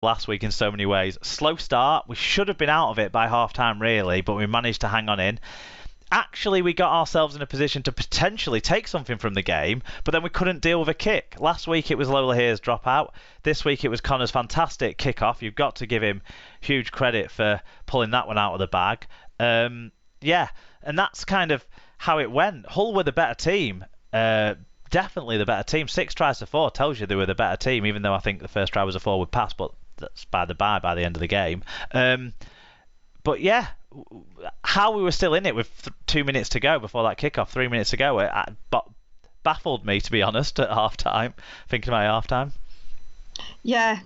last week in so many ways. Slow start. We should have been out of it by half time, really, but we managed to hang on in. Actually, we got ourselves in a position to potentially take something from the game, but then we couldn't deal with a kick. Last week it was Lola Here's drop out. This week it was Connor's fantastic kick-off. You've got to give him huge credit for pulling that one out of the bag. Yeah, and that's kind of how it went. Hull were the better team. Definitely the better team. 6 tries to 4 tells you they were the better team, even though I think the first try was a forward pass, but that's by the end of the game. But yeah, how we were still in it with 2 minutes to go before that kickoff, 3 minutes to go, it baffled me, to be honest, at half-time, thinking about half-time. Yeah,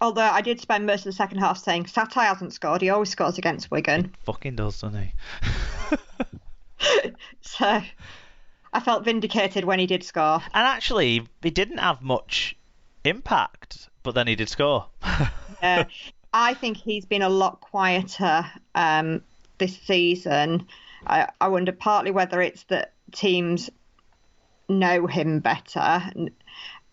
although I did spend most of the second half saying Satai hasn't scored, he always scores against Wigan. He fucking does, doesn't he? So I felt vindicated when he did score. And actually, he didn't have much impact, but then he did score. I think he's been a lot quieter this season. I wonder partly whether it's that teams know him better.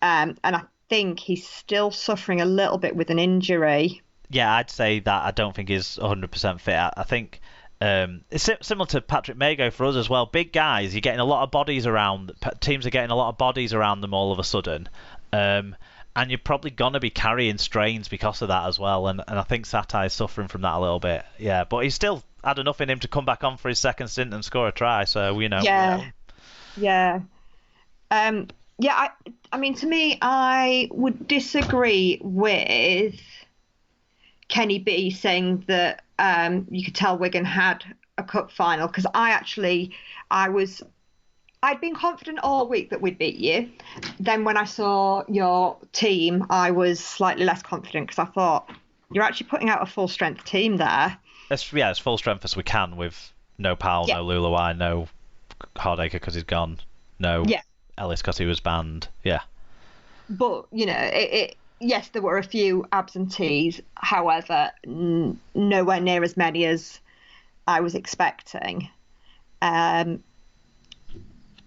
And I think he's still suffering a little bit with an injury. Yeah, I'd say that. I don't think he's 100% fit. I think it's similar to Patrick Mago for us as well. Big guys, you're getting a lot of bodies around. Teams are getting a lot of bodies around them all of a sudden. And you're probably going to be carrying strains because of that as well. And I think Satai is suffering from that a little bit. Yeah, but he's still had enough in him to come back on for his second stint and score a try. So, you know. Yeah. Yeah. I mean, to me, I would disagree with Kenny B saying that you could tell Wigan had a cup final, because I'd been confident all week that we'd beat you. Then when I saw your team, I was slightly less confident, because I thought, you're actually putting out a full-strength team there. As full strength as we can, with no Powell, no Lulawai, no Hardacre because he's gone, no Ellis because he was banned. Yeah. But, you know, yes, there were a few absentees. However, nowhere near as many as I was expecting.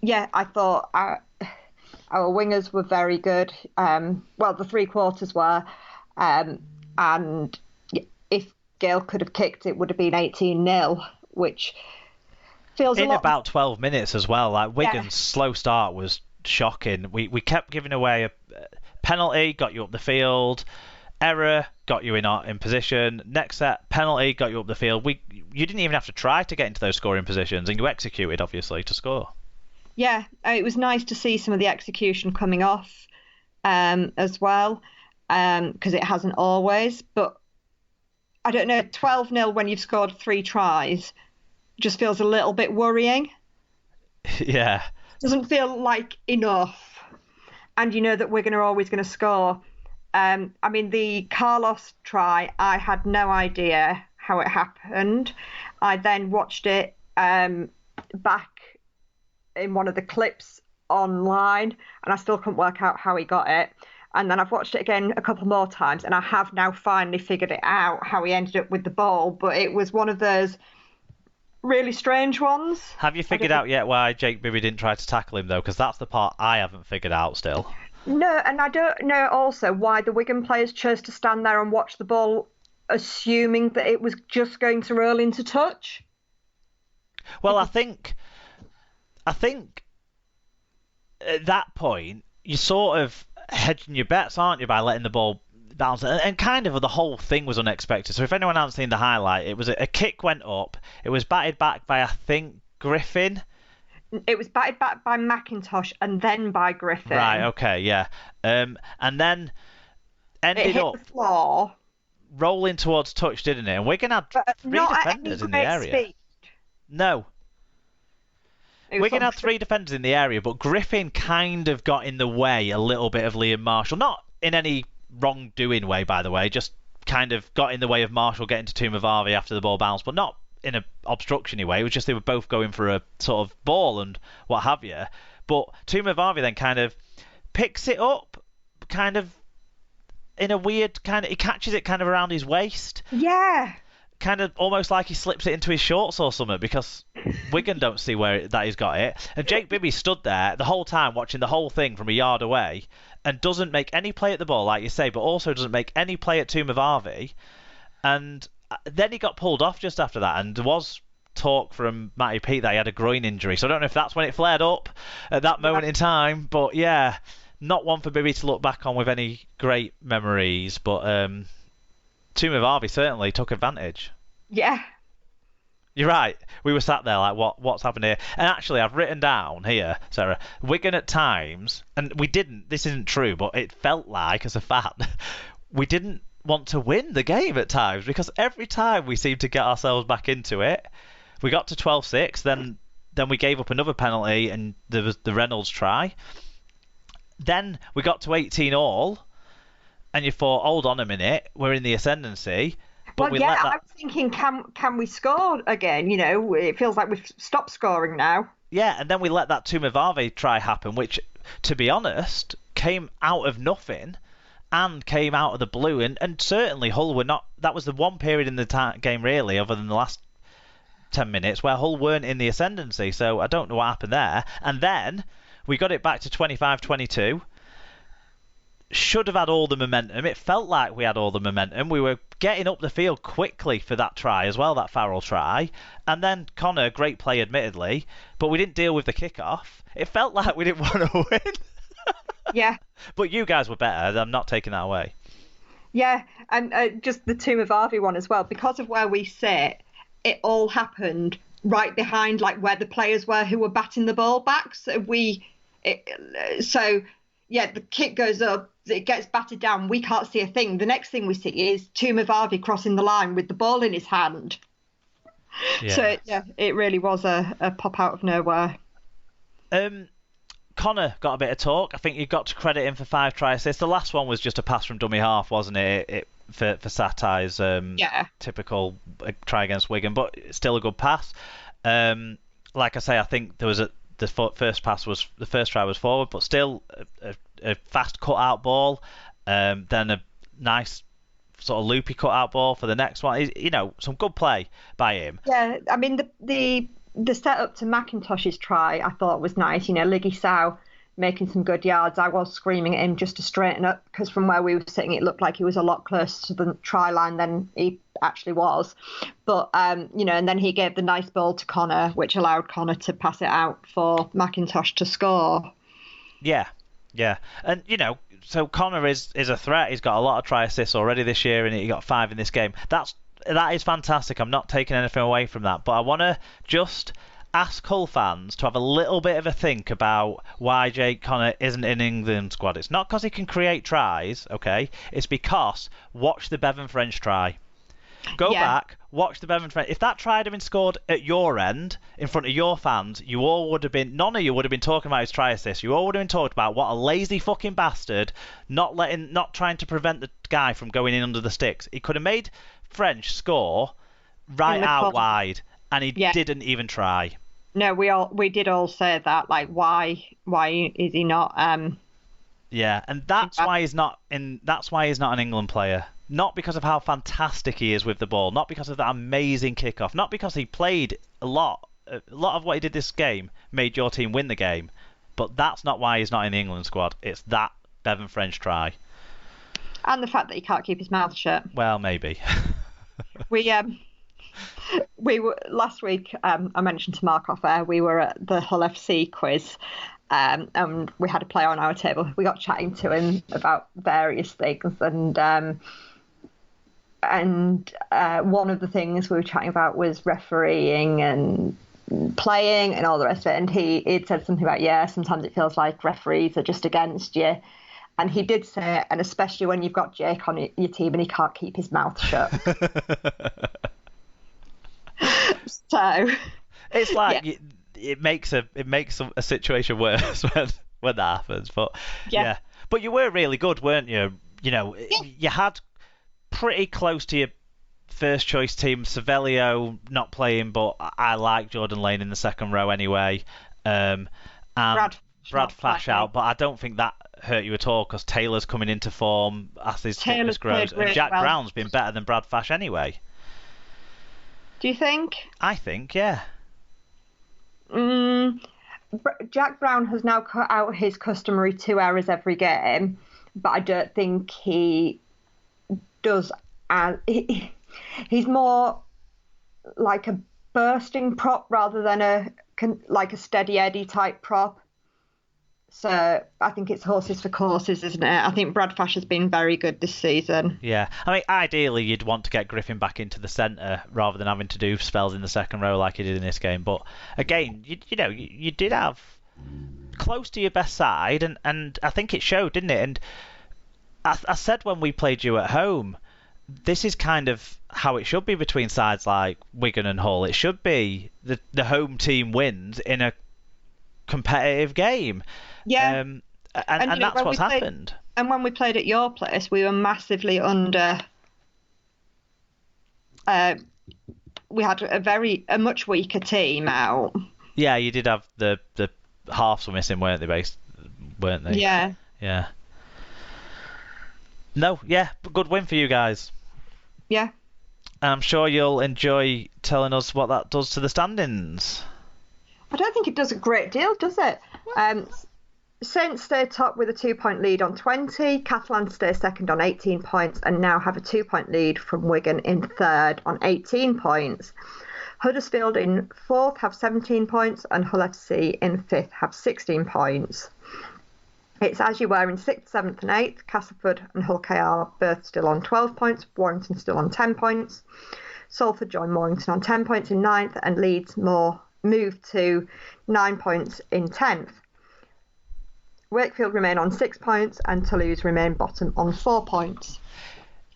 Yeah, I thought our wingers were very good. Well, the 3 quarters were. And if Gale could have kicked, it would have been 18-0, which feels in about 12 minutes as well. Like Wigan's slow start was shocking. We kept giving away a penalty, got you up the field. Error got you in position. Next set, penalty got you up the field. You didn't even have to try to get into those scoring positions, and you executed obviously to score. Yeah, it was nice to see some of the execution coming off as well, because it hasn't always. But I don't know, 12-0 when you've scored 3 tries just feels a little bit worrying. Yeah. Doesn't feel like enough. And you know that Wigan are always going to score. I mean, the Carlos try, I had no idea how it happened. I then watched it back in one of the clips online, and I still couldn't work out how he got it. And then I've watched it again a couple more times, and I have now finally figured it out how he ended up with the ball. But it was one of those really strange ones. Have you figured out yet why Jake Bibby didn't try to tackle him, though? Because that's the part I haven't figured out still. No, and I don't know also why the Wigan players chose to stand there and watch the ball, assuming that it was just going to roll into touch. Well, I think at that point, you're sort of hedging your bets, aren't you, by letting the ball bounce? And kind of the whole thing was unexpected. So if anyone hasn't seen the highlight, it was a kick went up. It was batted back by, I think, Griffin. It was batted back by McIntosh and then by Griffin. Right, okay, yeah. And then ended up the floor, rolling towards touch, didn't it? And Wigan had 3 defenders in the area. Speed. No. Wigan had 3 defenders in the area, but Griffin kind of got in the way a little bit of Liam Marshall. Not in any wrongdoing way, by the way, just kind of got in the way of Marshall getting to Tumavarvi after the ball bounced, but not in a obstruction-y way. It was just they were both going for a sort of ball and what have you. But Tumavarvi then kind of picks it up, kind of in a weird kind of... He catches it kind of around his waist. Yeah. kind of almost like he slips it into his shorts or something, because Wigan don't see that he's got it. And Jake Bibby stood there the whole time watching the whole thing from a yard away and doesn't make any play at the ball, like you say, but also doesn't make any play at Tumavarvi. And then he got pulled off just after that, and there was talk from Matty Pete that he had a groin injury. So I don't know if that's when it flared up at that moment in time. But yeah, not one for Bibby to look back on with any great memories. But Tumavarvi certainly took advantage. Yeah. You're right. We were sat there like, what's happened here? And actually, I've written down here, Sarah, Wigan at times, and we didn't, this isn't true, but it felt like, as a fan, we didn't want to win the game at times, because every time we seemed to get ourselves back into it, we got to 12-6, then we gave up another penalty, and there was the Reynolds try. Then we got to 18-all, and you thought, hold on a minute, we're in the ascendancy. But well, yeah, I was thinking, can we score again? You know, it feels like we've stopped scoring now. Yeah, and then we let that Tumavarvi try happen, which, to be honest, came out of nothing and came out of the blue. And certainly Hull were not... That was the one period in the game, really, other than the last 10 minutes, where Hull weren't in the ascendancy. So I don't know what happened there. And then we got it back to 25-22. Should have had all the momentum. It felt like we had all the momentum. We were getting up the field quickly for that try as well, that Farrell try. And then Connor, great play admittedly, but we didn't deal with the kickoff. It felt like we didn't want to win. Yeah. But you guys were better. I'm not taking that away. Yeah, and just the Tumavarvi one as well. Because of where we sit, it all happened right behind like where the players were who were batting the ball back. So yeah, the kick goes up, it gets batted down, we can't see a thing. The next thing we see is Tumavarvi crossing the line with the ball in his hand. Yeah. So, yeah, it really was a pop out of nowhere. Connor got a bit of talk. I think you got to credit him for 5 try assists. The last one was just a pass from dummy half, wasn't it? For Satai's typical try against Wigan, but still a good pass. Like I say, I think there was the first try was forward, but still a fast cut-out ball. Then a nice sort of loopy cut-out ball for the next one. You know, some good play by him. Yeah, I mean, the setup to McIntosh's try I thought was nice. You know, Liggy Sow making some good yards. I was screaming at him just to straighten up, because from where we were sitting, it looked like he was a lot closer to the try line than he actually was. But, you know, and then he gave the nice ball to Connor, which allowed Connor to pass it out for McIntosh to score. Yeah. And, you know, so Connor is a threat. He's got a lot of try assists already this year, and he got 5 in this game. That is fantastic. I'm not taking anything away from that. But I want to just ask Hull fans to have a little bit of a think about why Jake Connor isn't in England squad. It's not because he can create tries, okay? It's because watch the Bevan French try. Go back, watch the Bevan French. If that try had been scored at your end, in front of your fans, none of you would have been talking about his try assist. You all would have been talking about what a lazy fucking bastard, not trying to prevent the guy from going in under the sticks. He could have made French score right out wide, and he didn't even try. No, we did all say that. Like, why is he not? Yeah, and that's why he's not an England player. Not because of how fantastic he is with the ball, not because of that amazing kickoff, not because he played a lot of what he did this game made your team win the game, but that's not why he's not in the England squad. It's that Bevan French try. And the fact that he can't keep his mouth shut. Well, maybe. We were last week. I mentioned to Mark off air. We were at the Hull FC quiz, and we had a player on our table. We got chatting to him about various things, and one of the things we were chatting about was refereeing and playing and all the rest of it. And he'd said something about sometimes it feels like referees are just against you. And he did say, and especially when you've got Jake on your team and he can't keep his mouth shut. So it's like it makes a situation worse when that happens. But yeah, but you were really good, weren't you? You know, you had pretty close to your first choice team. Savelio not playing, but I like Jordan Lane in the second row anyway. And Brad flash out, but I don't think that hurt you at all, because Taylor's coming into form as his fitness grows, and Jack Brown's been better than Brad Fash anyway. Do you think? I think, yeah. Jack Brown has now cut out his customary 2 errors every game, but I don't think he does. He's more like a bursting prop rather than a steady Eddie type prop. So I think it's horses for courses, isn't it? I think Brad Fash has been very good this season. Yeah, I mean, ideally you'd want to get Griffin back into the centre rather than having to do spells in the second row like he did in this game. But again, you did have close to your best side, and I think it showed, didn't it? And I said when we played you at home, this is kind of how it should be between sides like Wigan and Hull. It should be the home team wins in a competitive game. Yeah. And that's what's happened. And when we played at your place, we were massively under. We had a much weaker team out. Yeah, you did have the halves were missing, weren't they? Yeah. Yeah. No, yeah, good win for you guys. Yeah. I'm sure you'll enjoy telling us what that does to the standings. I don't think it does a great deal, does it? Saints stay top with a 2-point lead on 20. Catalan stay second on 18 points and now have a 2-point lead from Wigan in third on 18 points. Huddersfield in fourth have 17 points and Hull FC in fifth have 16 points. It's as you were in 6th, 7th and 8th. Castleford and Hull KR both still on 12 points. Warrington still on 10 points. Salford join Mornington on 10 points in 9th and Leeds move to 9 points in 10th. Wakefield remain on 6 points and Toulouse remain bottom on 4 points.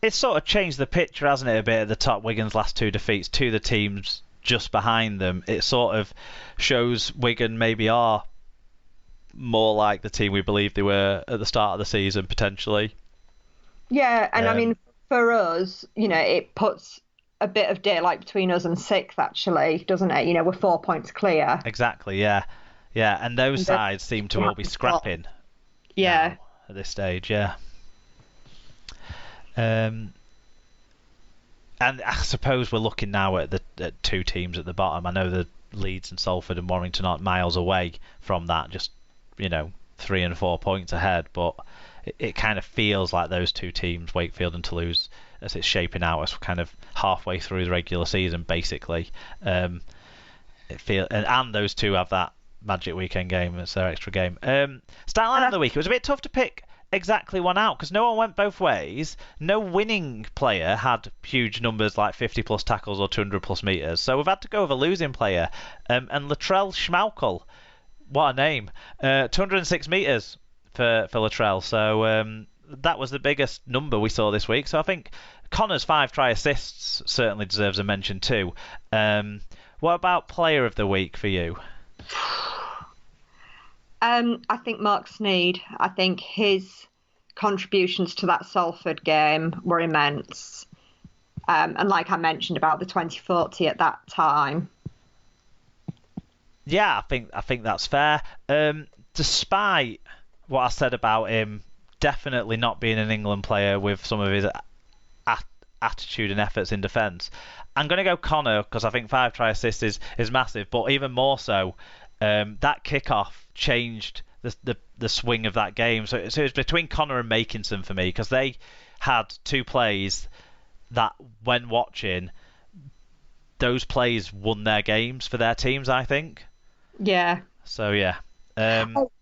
It's sort of changed the picture, hasn't it, a bit at the top. Wigan's last 2 defeats to the teams just behind them. It sort of shows Wigan maybe are more like the team we believed they were at the start of the season, potentially. Yeah, and I mean, for us, it puts a bit of daylight between us and 6th, actually, doesn't it? We're 4 points clear. Exactly, yeah. Yeah, and those sides seem to all be scrapping. Yeah. At this stage, yeah. And I suppose we're looking now at the 2 teams at the bottom. I know that Leeds and Salford and Warrington aren't miles away from that, just 3 and 4 points ahead, but it kind of feels like those 2 teams, Wakefield and Toulouse, as it's shaping out, as we're kind of halfway through the regular season, basically. And those 2 have that magic weekend game. It's their extra game. Start line of the week. It was a bit tough to pick exactly one out because no one went both ways. No winning player had huge numbers like 50 plus tackles or 200 plus meters. So we've had to go with a losing player. And Latrell Schmaukel, what a name, 206 meters for Latrell. So that was the biggest number we saw this week. So I think Connor's 5 try assists certainly deserves a mention too. What about player of the week for you? I think Mark Sneed. I think his contributions to that Salford game were immense. And like I mentioned about the 2040 at that time. Yeah, I think that's fair. Despite what I said about him definitely not being an England player with some of his attitude and efforts in defence, I'm going to go Connor because I think 5 try assists is massive, but even more so, that kickoff changed the swing of that game. So it was between Connor and Makinson for me because they had 2 plays that, when watching, those plays won their games for their teams, I think. Yeah. So yeah.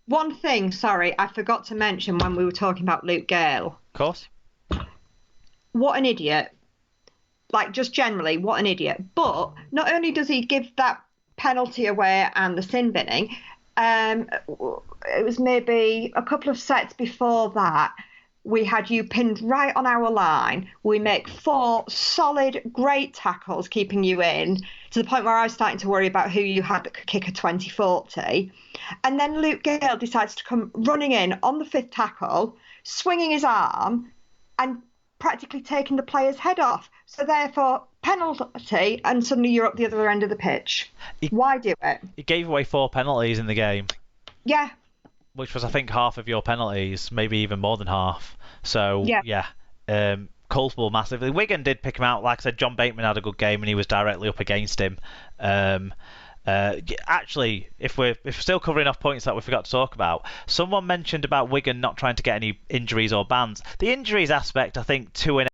One thing, sorry, I forgot to mention when we were talking about Luke Gale. Of course. What an idiot. Like, just generally, what an idiot. But not only does he give that penalty away and the sin binning, it was maybe a couple of sets before that, we had you pinned right on our line. We make 4 solid, great tackles, keeping you in, to the point where I was starting to worry about who you had that could kick a 20-40. And then Luke Gale decides to come running in on the 5th tackle, swinging his arm, and practically taking the player's head off. So therefore, penalty, and suddenly you're up the other end of the pitch. Why do it? He gave away 4 penalties in the game. Yeah. Which was, I think, half of your penalties, maybe even more than half. So, yeah culpable massively. Wigan did pick him out. Like I said, John Bateman had a good game and he was directly up against him. Actually, if we're still covering off points that we forgot to talk about, someone mentioned about Wigan not trying to get any injuries or bans. The injuries aspect, I think, to an